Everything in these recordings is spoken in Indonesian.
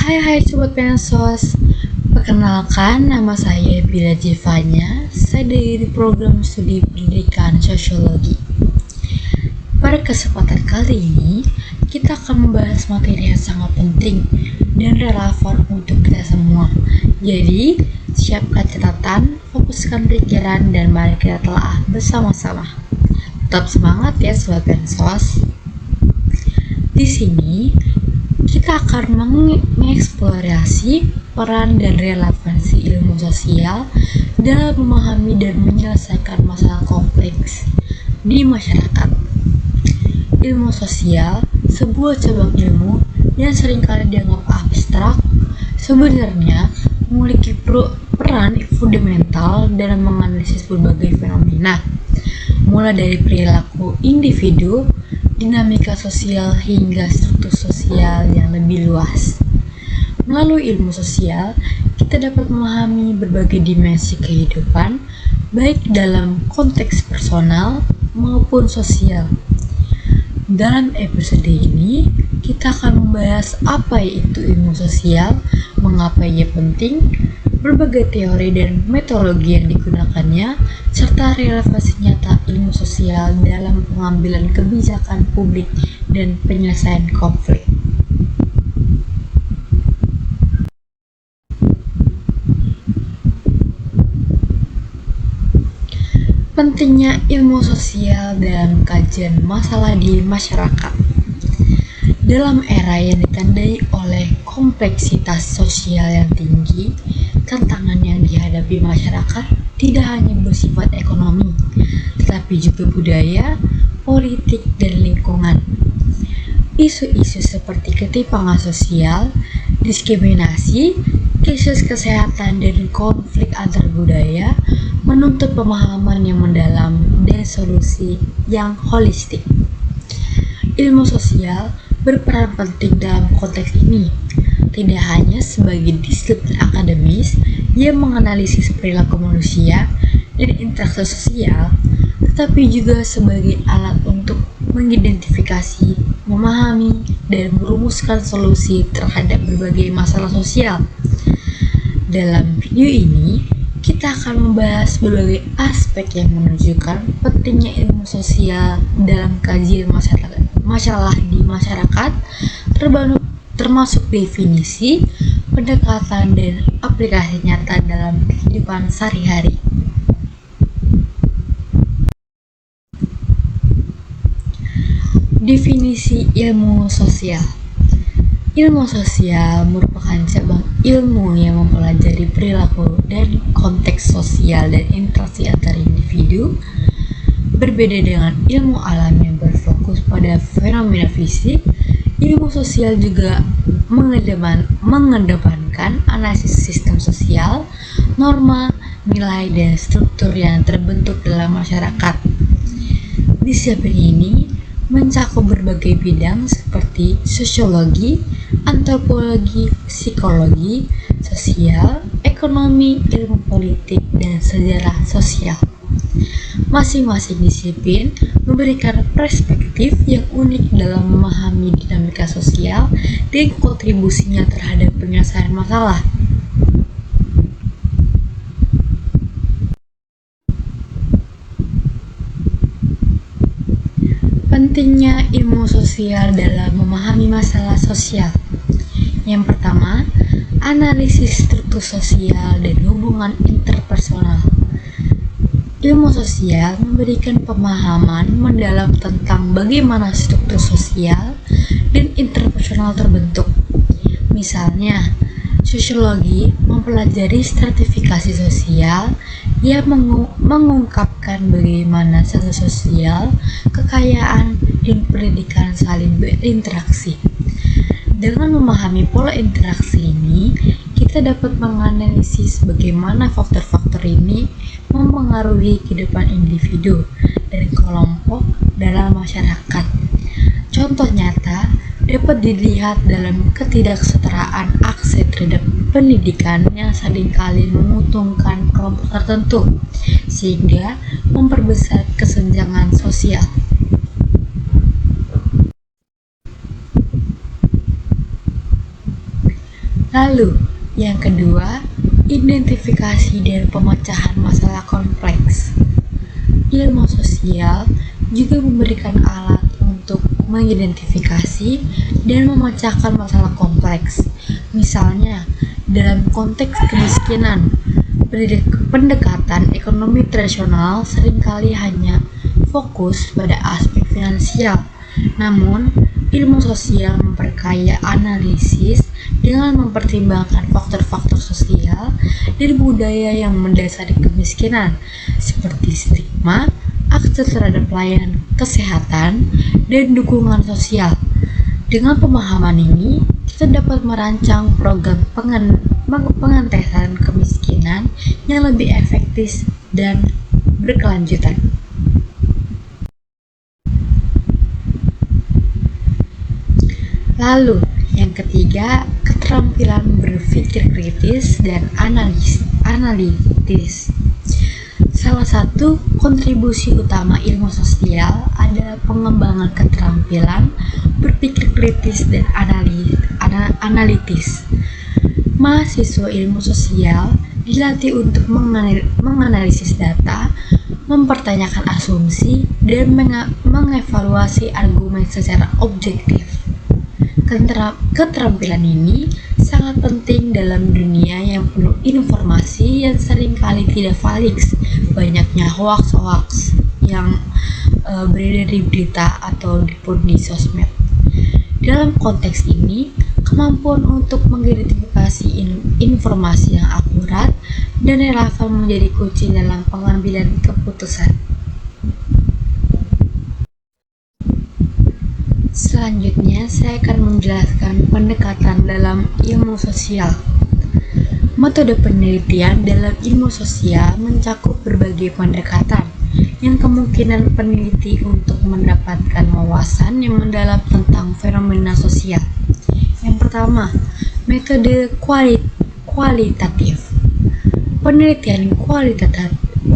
Hai Sobat Pensos, perkenalkan nama saya Bila Jevanya. Saya dari program studi pendidikan sosiologi. Pada kesempatan kali ini, kita akan membahas materi yang sangat penting dan relevan untuk kita semua. Jadi, siapkan catatan, fokuskan pikiran, dan mari kita telah bersama-sama. Tetap semangat ya Sobat Pensos. Di sini, kita akan mengeksplorasi peran dan relevansi ilmu sosial dalam memahami dan menyelesaikan masalah kompleks di masyarakat. Ilmu sosial, sebuah cabang ilmu yang seringkali dianggap abstrak, sebenarnya memiliki peran fundamental dalam menganalisis berbagai fenomena, mulai dari perilaku individu, dinamika sosial hingga struktur sosial yang lebih luas. Melalui ilmu sosial, kita dapat memahami berbagai dimensi kehidupan, baik dalam konteks personal maupun sosial. Dalam episode ini, kita akan membahas apa itu ilmu sosial, mengapa ia penting, berbagai teori dan metodologi yang digunakannya, serta relevansi nyata ilmu sosial dalam pengambilan kebijakan publik dan penyelesaian konflik. Pentingnya ilmu sosial dalam kajian masalah di masyarakat. Dalam era yang ditandai oleh kompleksitas sosial yang tinggi, tantangan yang dihadapi masyarakat tidak hanya bersifat ekonomi, tetapi juga budaya, politik, dan lingkungan. Isu-isu seperti ketimpangan sosial, diskriminasi, krisis kesehatan, dan konflik antar budaya menuntut pemahaman yang mendalam dan solusi yang holistik. Ilmu sosial berperan penting dalam konteks ini, tidak hanya sebagai disiplin akademis yang menganalisis perilaku manusia dan interaksi sosial, tetapi juga sebagai alat untuk mengidentifikasi, memahami, dan merumuskan solusi terhadap berbagai masalah sosial. Dalam video ini, kita akan membahas berbagai aspek yang menunjukkan pentingnya ilmu sosial dalam kajian masalah di masyarakat, termasuk definisi, pendekatan, dan aplikasi nyata dalam kehidupan sehari-hari. Definisi ilmu sosial. Ilmu sosial merupakan cabang ilmu yang mempelajari perilaku dan konteks sosial dan interaksi antar individu. Berbeda dengan ilmu alam yang berfokus pada fenomena fisik, ilmu sosial juga mengedepankan analisis sistem sosial, norma, nilai, dan struktur yang terbentuk dalam masyarakat. Disiplin ini mencakup berbagai bidang seperti sosiologi, antropologi, psikologi, sosial, ekonomi, ilmu politik, dan sejarah sosial. Masing-masing disiplin memberikan perspektif yang unik dalam memahami dinamika sosial dan kontribusinya terhadap penyelesaian masalah. Pentingnya ilmu sosial dalam memahami masalah sosial. Yang pertama, analisis struktur sosial dan hubungan interpersonal. Ilmu sosial memberikan pemahaman mendalam tentang bagaimana struktur sosial dan interpersonal terbentuk. Misalnya, sosiologi mempelajari stratifikasi sosial yang mengungkapkan bagaimana status sosial, kekayaan, dan pendidikan saling berinteraksi. Dengan memahami pola interaksi ini, kita dapat menganalisis bagaimana faktor-faktor ini mempengaruhi kehidupan individu dan kelompok dalam masyarakat. Contoh nyata dapat dilihat dalam ketidaksetaraan akses terhadap pendidikan yang seringkali menguntungkan kelompok tertentu, sehingga memperbesar kesenjangan sosial. Lalu, yang kedua, identifikasi dan pemecahan masalah kompleks. Ilmu sosial juga memberikan alat untuk mengidentifikasi dan memecahkan masalah kompleks. Misalnya, dalam konteks kemiskinan, pendekatan ekonomi tradisional seringkali hanya fokus pada aspek finansial. Namun, ilmu sosial memperkaya analisis dengan mempertimbangkan faktor-faktor sosial dan budaya yang mendasari kemiskinan, seperti stigma, akses terhadap pelayanan kesehatan, dan dukungan sosial. Dengan pemahaman ini, kita dapat merancang program pengentesan kemiskinan yang lebih efektif dan berkelanjutan. Lalu, yang ketiga, keterampilan berpikir kritis dan analitis. Salah satu kontribusi utama ilmu sosial adalah pengembangan keterampilan berpikir kritis dan analitis. Mahasiswa ilmu sosial dilatih untuk menganalisis data, mempertanyakan asumsi, dan mengevaluasi argumen secara objektif. Keterampilan ini sangat penting dalam dunia yang penuh informasi yang seringkali tidak valid. Banyaknya hoax yang beredar di berita ataupun di sosmed. Dalam konteks ini, kemampuan untuk mengidentifikasi informasi yang akurat dan relevan menjadi kunci dalam pengambilan keputusan. Selanjutnya, saya akan menjelaskan pendekatan dalam ilmu sosial. Metode penelitian dalam ilmu sosial mencakup berbagai pendekatan yang kemungkinan peneliti untuk mendapatkan wawasan yang mendalam tentang fenomena sosial. Yang pertama, metode kualitatif. Penelitian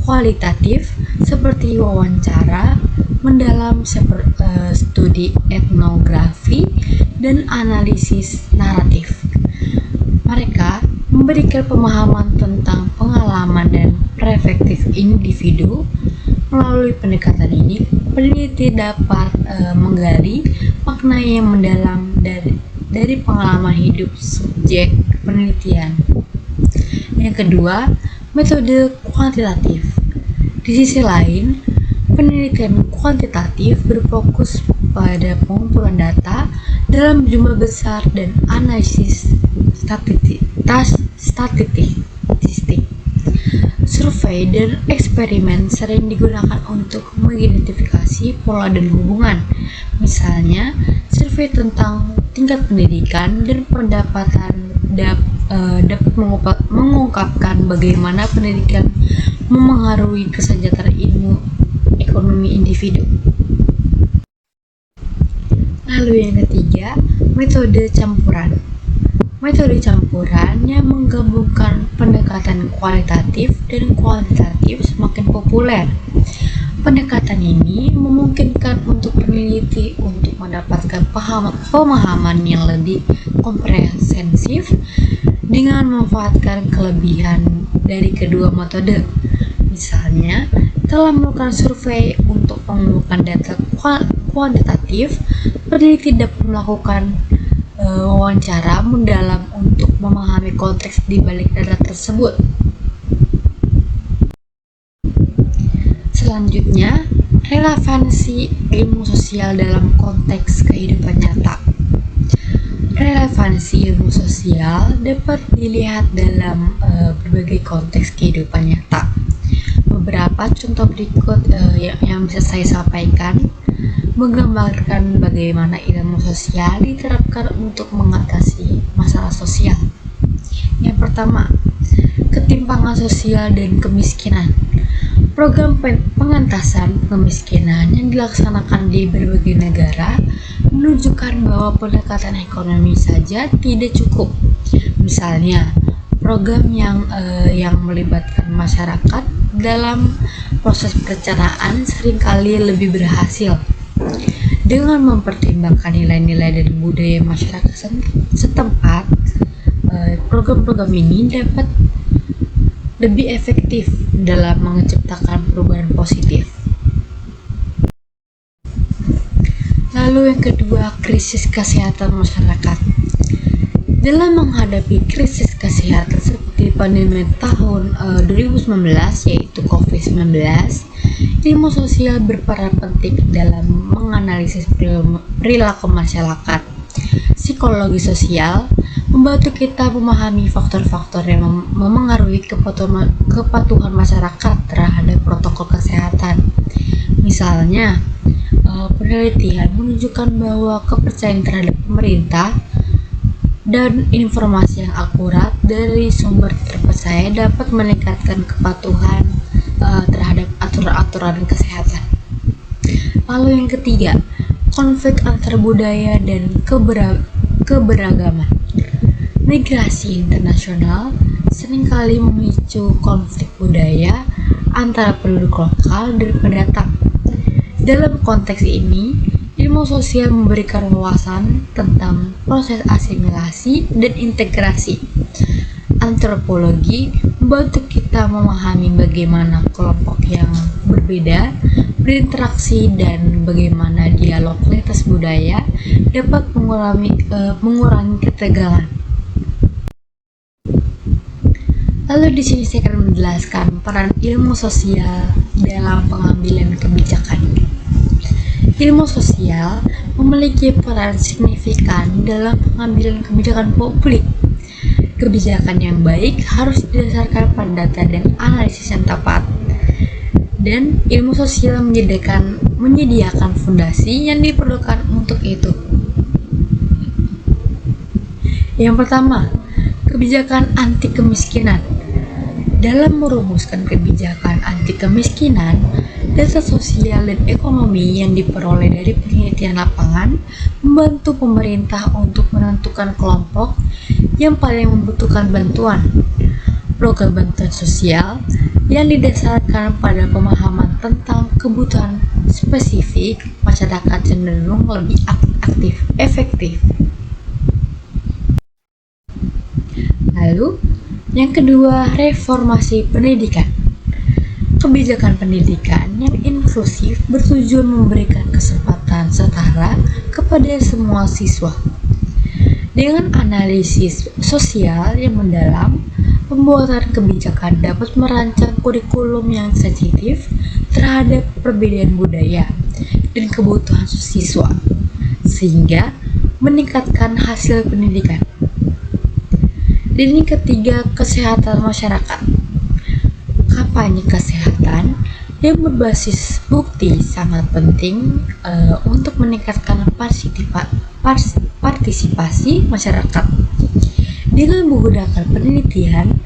kualitatif seperti wawancara mendalam, studi etnografi, dan analisis naratif. Mereka memberikan pemahaman tentang pengalaman dan perspektif individu. Melalui pendekatan ini, peneliti dapat menggali makna yang mendalam dari pengalaman hidup subjek penelitian. Yang kedua, metode kuantitatif. Di sisi lain, penelitian kuantitatif berfokus pada pengumpulan data dalam jumlah besar dan analisis statistik. Survei dan eksperimen sering digunakan untuk mengidentifikasi pola dan hubungan. Misalnya, survei tentang tingkat pendidikan dan pendapatan dapat mengungkapkan bagaimana pendidikan memengaruhi kesejahteraan ekonomi individu. Lalu yang ketiga, metode campuran. Metode campuran yang menggabungkan pendekatan kualitatif dan kuantitatif semakin populer. Pendekatan ini memungkinkan untuk peneliti untuk mendapatkan pemahaman yang lebih komprehensif dengan memanfaatkan kelebihan dari kedua metode. Misalnya, telah melakukan survei untuk mengumpulkan data kuantitatif, peneliti dapat melakukan wawancara mendalam untuk memahami konteks di balik data tersebut. Selanjutnya, relevansi ilmu sosial dalam konteks kehidupan nyata. Relevansi ilmu sosial dapat dilihat dalam berbagai konteks kehidupan nyata. Beberapa contoh berikut yang bisa saya sampaikan menggambarkan bagaimana ilmu sosial diterapkan untuk mengatasi masalah sosial. Yang pertama, ketimpangan sosial dan kemiskinan. Program pengentasan kemiskinan yang dilaksanakan di berbagai negara menunjukkan bahwa pendekatan ekonomi saja tidak cukup. Misalnya, program yang melibatkan masyarakat dalam proses perencanaan seringkali lebih berhasil dengan mempertimbangkan nilai-nilai dan budaya masyarakat setempat. program-program ini dapat lebih efektif dalam menciptakan perubahan positif. Lalu yang kedua, krisis kesehatan masyarakat. Dalam menghadapi krisis kesehatan seperti pandemi tahun 2019 yaitu COVID-19, ilmu sosial berperan penting dalam menganalisis perilaku masyarakat. Psikologi sosial membantu kita memahami faktor-faktor yang memengaruhi kepatuhan masyarakat terhadap protokol kesehatan. Misalnya, penelitian menunjukkan bahwa kepercayaan terhadap pemerintah dan informasi yang akurat dari sumber terpercaya dapat meningkatkan kepatuhan terhadap aturan-aturan kesehatan. Lalu yang ketiga, konflik antar budaya dan keberagaman. Migrasi internasional seringkali memicu konflik budaya antara penduduk lokal dan pendatang. Dalam konteks ini, ilmu sosial memberikan wawasan tentang proses asimilasi dan integrasi. Antropologi membantu kita memahami bagaimana kelompok yang berbeda berinteraksi dan bagaimana dialog lintas budaya dapat mengurangi ketegangan. Lalu di sini saya akan menjelaskan peran ilmu sosial dalam pengambilan kebijakan. Ilmu sosial memiliki peran signifikan dalam pengambilan kebijakan publik. Kebijakan yang baik harus didasarkan pada data dan analisis yang tepat. Dan ilmu sosial menyediakan fondasi yang diperlukan untuk itu. Yang pertama, kebijakan anti kemiskinan. Dalam merumuskan kebijakan anti kemiskinan, data sosial dan ekonomi yang diperoleh dari penelitian lapangan membantu pemerintah untuk menentukan kelompok yang paling membutuhkan bantuan. Program bantuan sosial yang didasarkan pada pemahaman tentang kebutuhan spesifik masyarakat cenderung lebih efektif. Lalu, yang kedua, reformasi pendidikan. Kebijakan pendidikan yang inklusif bertujuan memberikan kesempatan setara kepada semua siswa. Dengan analisis sosial yang mendalam, pembuatan kebijakan dapat merancang kurikulum yang sensitif terhadap perbedaan budaya dan kebutuhan siswa, sehingga meningkatkan hasil pendidikan. Dan yang ketiga, kesehatan masyarakat. Kampanye kesehatan yang berbasis bukti sangat penting untuk meningkatkan partisipasi masyarakat. Dengan menggunakan penelitian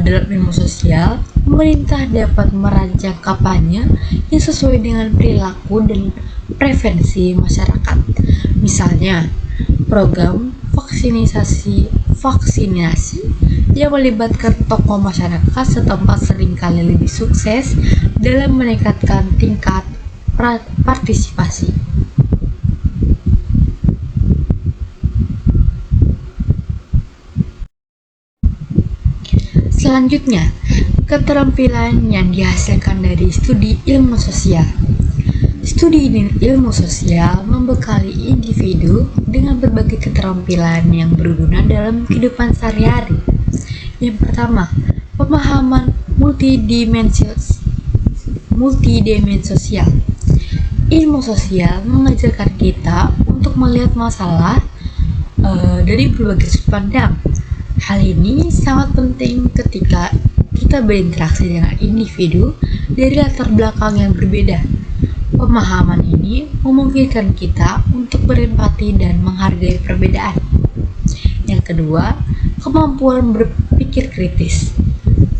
dalam ilmu sosial, pemerintah dapat merancang kampanye yang sesuai dengan perilaku dan preferensi masyarakat. Misalnya, program vaksinasi yang melibatkan tokoh masyarakat setempat seringkali lebih sukses dalam meningkatkan tingkat partisipasi. Selanjutnya, keterampilan yang dihasilkan dari studi ilmu sosial. Studi ilmu sosial membekali individu dengan berbagai keterampilan yang berguna dalam kehidupan sehari-hari. Yang pertama, pemahaman multidimensional. Ilmu sosial mengajarkan kita untuk melihat masalah dari berbagai sudut pandang. Hal ini sangat penting ketika kita berinteraksi dengan individu dari latar belakang yang berbeda. Pemahaman ini memungkinkan kita untuk berempati dan menghargai perbedaan. Yang kedua, kemampuan berpikir kritis.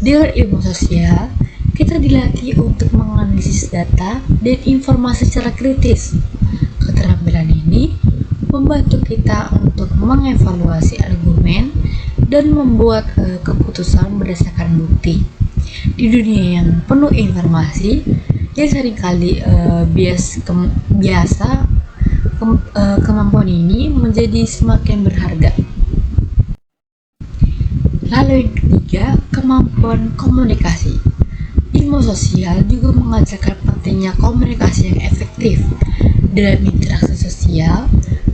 Dengan ilmu sosial, kita dilatih untuk menganalisis data dan informasi secara kritis. Keterampilan ini membantu kita untuk mengevaluasi argumen dan membuat keputusan berdasarkan bukti. Di dunia yang penuh informasi, yang seringkali kemampuan ini menjadi semakin berharga. Lalu yang ketiga, kemampuan komunikasi. Ilmu sosial juga mengajarkan pentingnya komunikasi yang efektif. Dalam interaksi sosial,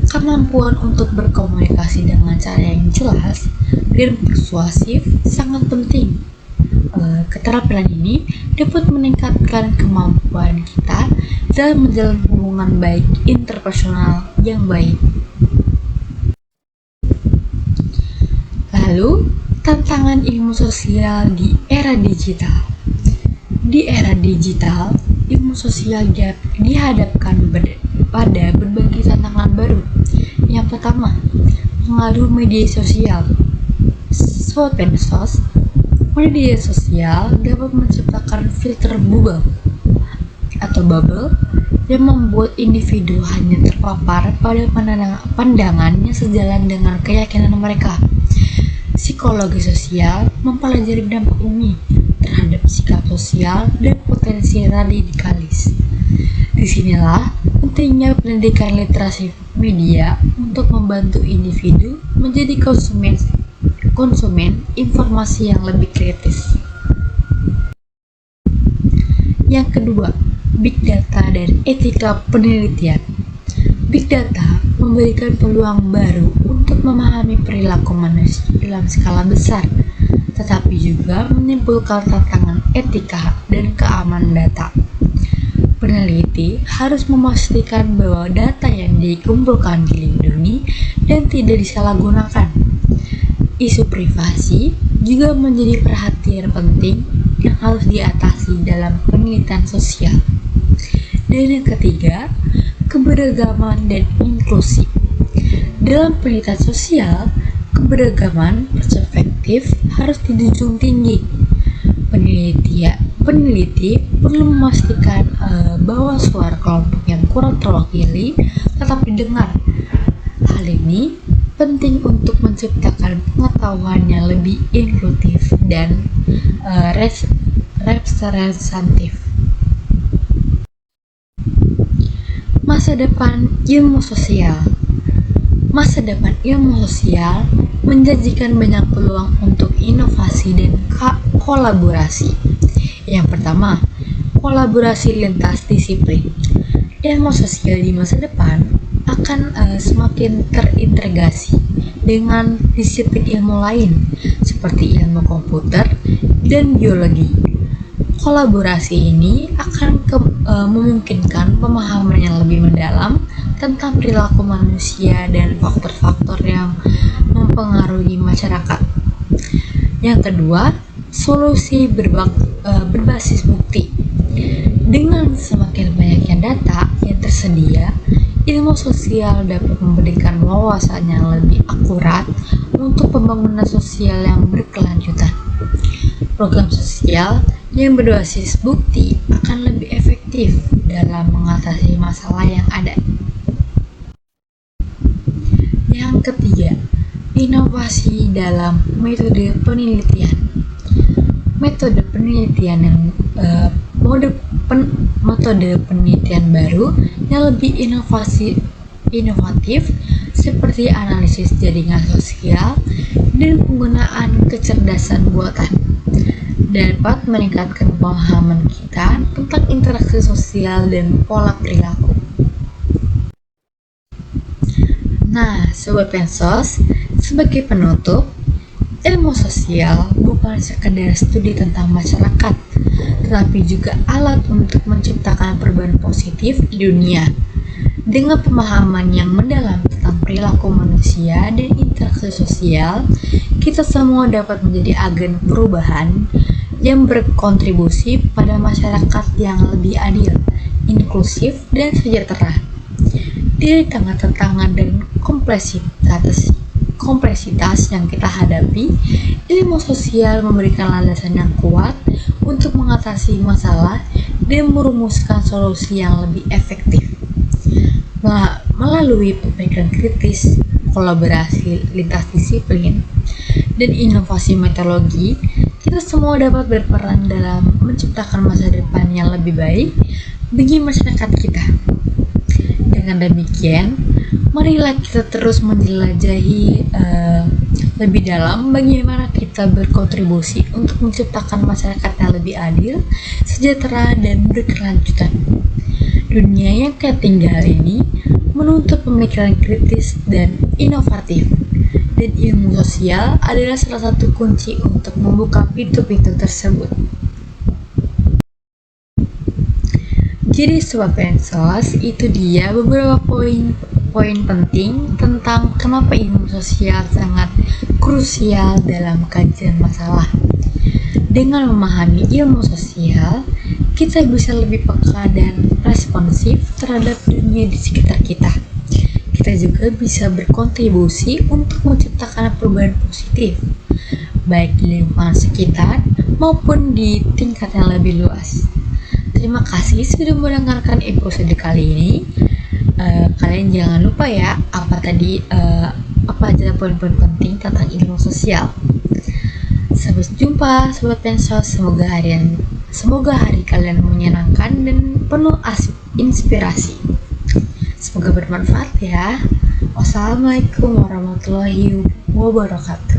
kemampuan untuk berkomunikasi dengan cara yang jelas dan persuasif sangat penting. Keterampilan ini dapat meningkatkan kemampuan kita dalam menjalin hubungan baik interpersonal yang baik. Lalu, tantangan ilmu sosial di era digital. Di era digital, ilmu sosial dihadapkan pada berbagai tantangan baru. Yang pertama, pengaruh media sosial. Sobat Pensos, media sosial dapat menciptakan filter bubble yang membuat individu hanya terpapar pada pandangan yang sejalan dengan keyakinan mereka. Psikologi sosial mempelajari dampak ini terhadap sikap sosial dan potensi radikalis. Disinilah pentingnya pendidikan literasi media untuk membantu individu menjadi konsumen informasi yang lebih kritis. Yang kedua, Big Data dan etika penelitian. Big Data memberikan peluang baru untuk memahami perilaku manusia dalam skala besar, tetapi juga menimbulkan tantangan etika dan keamanan data. Peneliti harus memastikan bahwa data yang dikumpulkan dilindungi dan tidak disalahgunakan. Isu privasi juga menjadi perhatian penting yang harus diatasi dalam penelitian sosial. Dan yang ketiga, keberagaman dan inklusi. Dalam penelitian sosial, keberagaman perspektif harus dijunjung tinggi. Peneliti perlu memastikan bahwa suara kelompok yang kurang terwakili tetap didengar. Hal ini penting untuk menciptakan pengetahuan yang lebih inklusif dan representatif. Masa depan ilmu sosial. Masa depan ilmu sosial menjanjikan banyak peluang untuk inovasi dan kolaborasi. Yang pertama, kolaborasi lintas disiplin. Ilmu sosial di masa depan akan semakin terintegrasi dengan disiplin ilmu lain seperti ilmu komputer dan biologi. Kolaborasi ini akan memungkinkan pemahaman yang lebih mendalam tentang perilaku manusia dan faktor-faktor yang mempengaruhi masyarakat. Yang kedua, solusi berbasis bukti. Dengan semakin banyaknya data yang tersedia, ilmu sosial dapat memberikan wawasan yang lebih akurat untuk pembangunan sosial yang berkelanjutan. Program sosial yang berbasis bukti akan lebih efektif dalam mengatasi masalah yang ada. Yang ketiga, inovasi dalam metode penelitian. Metode penelitian baru yang lebih inovatif seperti analisis jaringan sosial dan penggunaan kecerdasan buatan dapat meningkatkan pemahaman kita tentang interaksi sosial dan pola perilaku. Nah, Sobat Pensos, sebagai penutup, ilmu sosial bukan sekedar studi tentang masyarakat, tetapi juga alat untuk menciptakan perubahan positif di dunia. Dengan pemahaman yang mendalam tentang perilaku manusia dan interaksi sosial, kita semua dapat menjadi agen perubahan yang berkontribusi pada masyarakat yang lebih adil, inklusif, dan sejahtera. Di tengah tantangan dan kompleksitas yang kita hadapi, ilmu sosial memberikan landasan yang kuat untuk mengatasi masalah dan merumuskan solusi yang lebih efektif. Melalui pemikiran kritis, kolaborasi lintas disiplin, dan inovasi metodologi, kita semua dapat berperan dalam menciptakan masa depan yang lebih baik bagi masyarakat kita. Dengan demikian, Marilah kita terus menjelajahi lebih dalam bagaimana kita berkontribusi untuk menciptakan masyarakat yang lebih adil, sejahtera, dan berkelanjutan. Dunia yang kita tinggal ini menuntut pemikiran kritis dan inovatif, dan ilmu sosial adalah salah satu kunci untuk membuka pintu-pintu tersebut. Jadi Sobat Pensos, itu dia beberapa poin penting tentang kenapa ilmu sosial sangat krusial dalam kajian masalah. Dengan memahami ilmu sosial, kita bisa lebih peka dan responsif terhadap dunia di sekitar kita. Kita juga bisa berkontribusi untuk menciptakan perubahan positif, baik di lingkungan sekitar maupun di tingkat yang lebih luas. Terima kasih sudah mendengarkan episode kali ini. Kalian jangan lupa ya, apa aja poin-poin penting tentang ilmu sosial. Sampai jumpa Sobat Pensos, semoga hari kalian menyenangkan dan penuh inspirasi. Semoga bermanfaat ya. Wassalamualaikum warahmatullahi wabarakatuh.